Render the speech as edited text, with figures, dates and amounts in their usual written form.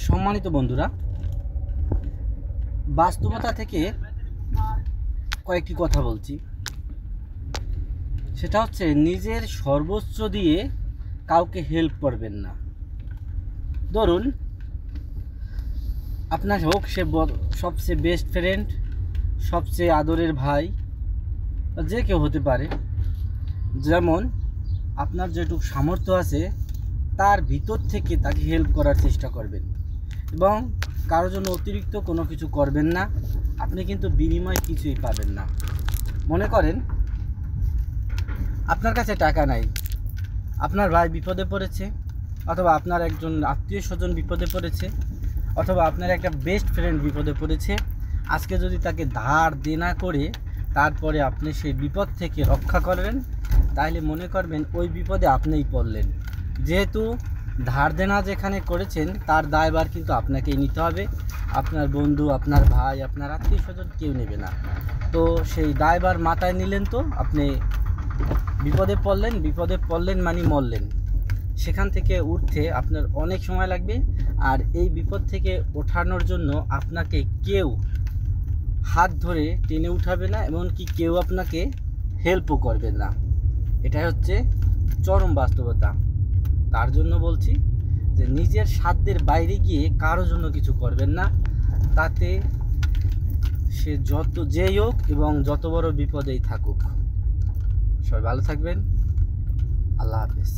সম্মানিত বন্ধুরা, বাস্তবতা থেকে কয়েকটি কথা বলছি। সেটা হচ্ছে নিজের সর্বোচ্চ দিয়ে কাউকে হেল্প করবেন না। ধরুন আপনার হোক সে সবচেয়ে বেস্ট ফ্রেন্ড, সবচেয়ে আদরের ভাই, যে কেউ হতে পারে। যেমন আপনার যেটুকু সামর্থ্য আছে তার ভিতর থেকে তাকে হেল্প করার চেষ্টা করবেন এবং কারোর জন্য অতিরিক্ত কোনো কিছু করবেন না। আপনি কিন্তু বিনিময়ে কিছুই পাবেন না। মনে করেন আপনার কাছে টাকা নাই, আপনার ভাই বিপদে পড়েছে, অথবা আপনার একজন আত্মীয় স্বজন বিপদে পড়েছে, অথবা আপনার একটা বেস্ট ফ্রেন্ড বিপদে পড়েছে। আজকে যদি তাকে ধার দেনা করে তারপরে আপনি সেই বিপদ থেকে রক্ষা করবেন, তাহলে মনে করবেন ওই বিপদে আপনিই পড়লেন। যেহেতু ধার দেনা যেখানে করেছেন তার দায়ভার কিন্তু আপনাকেই নিতে হবে। আপনার বন্ধু, আপনার ভাই, আপনার আত্মীয় স্বজন কেউ নেবে না। তো সেই দায়ভার মাথায় নিলেন, তো আপনি বিপদে পড়লেন মানে মরলেন। সেখান থেকে উঠতে আপনার অনেক সময় লাগবে, আর এই বিপদ থেকে ওঠানোর জন্য আপনাকে কেউ হাত ধরে টেনে উঠাবে না, এমনকি কেউ আপনাকে হেল্পও করবে না। এটাই হচ্ছে চরম বাস্তবতা। তার জন্য বলছি যে নিজের সাধ্যের বাইরে গিয়ে কারোর জন্য কিছু করবেন না। তাতে সে যেই হোক এবং যত বড় বিপদেই থাকুক। সবাই ভালো থাকবেন। আল্লাহ হাফেজ।